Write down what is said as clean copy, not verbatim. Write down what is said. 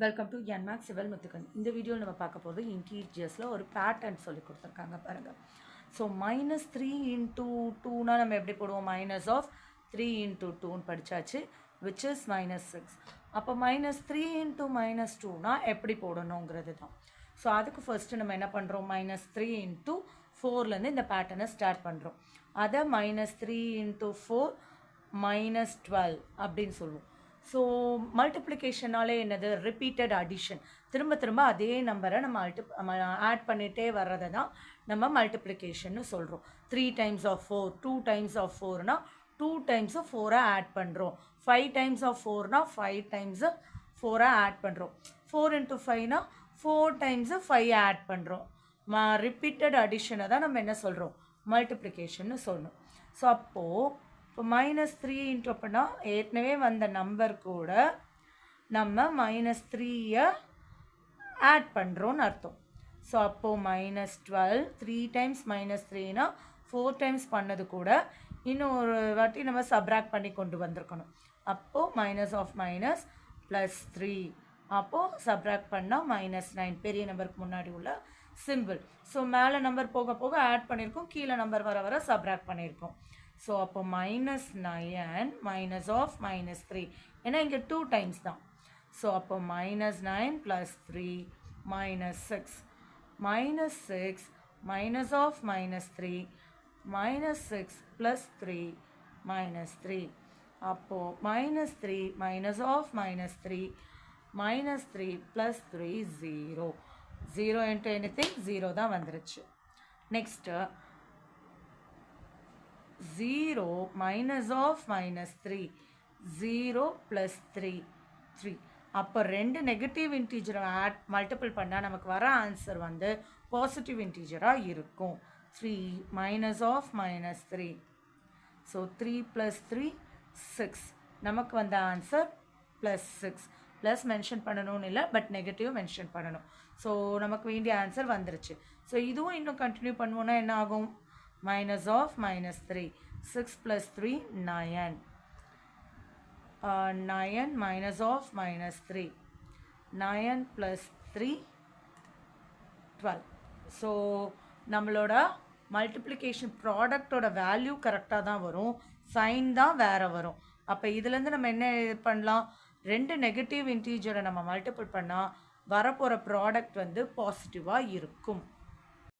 Welcome to என்மேக்ஸ் சிவல் முத்துக்கன். இந்த வீடியோவில் நம்ம பார்க்க போகிறது இன்டீஜர்ஸில் ஒரு பேட்டர்ன் சொல்லி கொடுத்துருக்காங்க பாருங்கள். ஸோ -3 × 2னா நம்ம எப்படி போடுவோம்? -3 × 2ன்னு படித்தாச்சு, விச் இஸ் -6. அப்போ -3 × -2னா எப்படி போடணுங்கிறது தான். ஸோ அதுக்கு ஃபர்ஸ்ட்டு நம்ம என்ன பண்ணுறோம்? -3 × 4லேருந்து இந்த பேட்டர்னை ஸ்டார்ட் பண்ணுறோம். அதை -3 × 4 -12 அப்படின்னு சொல்லுவோம். ஸோ மல்டிப்ளிகேஷனாலே என்னது? Repeated addition. திரும்ப திரும்ப அதே நம்பரை நம்ம ஆட் பண்ணிகிட்டே வர்றதை தான் நம்ம மல்டிப்ளிகேஷன்னு சொல்கிறோம். 3 டைம்ஸ் ஆஃப் 4, 2 டைம்ஸ் ஆஃப் 4னா 2 டைம்ஸ் 4 ஆட் பண்ணுறோம். 5 டைம்ஸ் ஆஃப் 4னா 5 டைம்ஸ் 4 ஆட் பண்ணுறோம். 4 × 5னா 4 டைம்ஸ் 5 ஆட் பண்ணுறோம். ரிப்பீட்டட் அடிஷனை தான் நம்ம என்ன சொல்கிறோம்? மல்டிப்ளிகேஷன்னு சொல்லணும். ஸோ அப்போது இப்போ -3 × அப்படின்னா ஏற்கனவே வந்த நம்பர் கூட நம்ம -3யை ஆட் பண்ணுறோன்னு அர்த்தம். ஸோ அப்போது -12 3 டைம்ஸ் -3னா 4 டைம்ஸ் பண்ணது கூட இன்னும் ஒரு வாட்டி நம்ம சப்ராக்ட் பண்ணி கொண்டு வந்திருக்கணும். அப்போது -(-) +3 அப்போது சப்ராக்ட் பண்ணால் -9 பெரிய நம்பருக்கு முன்னாடி உள்ள சிம்பிள். ஸோ மேலே நம்பர் போக போக ஆட் பண்ணியிருக்கோம், கீழே நம்பர் வர வர சப்ராக்ட் பண்ணியிருக்கோம். ஸோ அப்போ -9 -(-3) ஏன்னா இங்கே 2 டைம்ஸ் தான். ஸோ அப்போ -9 + 3 -6 -6 -(-3) -6 + 3 -3 அப்போது -3 -(-3) -3 + 3 0. 0 × anything 0 தான் வந்துருச்சு. நெக்ஸ்ட்டு 0 -(-3) 0 + 3 3. அப்போ ரெண்டு நெகட்டிவ் இன்டீஜரை மல்டிபிள் பண்ணால் நமக்கு வர ஆன்சர் வந்து பாசிட்டிவ் இன்டீஜராக இருக்கும். 3 -(-3). ஸோ 3 + 3 6. நமக்கு வந்த ஆன்சர் +6. ப்ளஸ் மென்ஷன் பண்ணணும்னு இல்லை, பட் நெகட்டிவ் மென்ஷன் பண்ணணும். ஸோ நமக்கு வேண்டிய ஆன்சர் வந்துருச்சு. ஸோ இதுவும் இன்னும் கண்டினியூ பண்ணுவோன்னா என்ன ஆகும்? -(-3) 6 + 3 9. 9 -(-3) 9 + 3 12. ஸோ நம்மளோட மல்டிப்ளிகேஷன் ப்ராடக்டோட வேல்யூ கரெக்டாக தான் வரும், சைன் தான் வேறு வரும். அப்போ இதுலேருந்து நம்ம என்ன பண்ணலாம்? ரெண்டு நெகட்டிவ் இன்டீஜரை நம்ம மல்டிபிள் பண்ணால் வரப்போகிற ப்ராடக்ட் வந்து பாசிட்டிவாக இருக்கும்.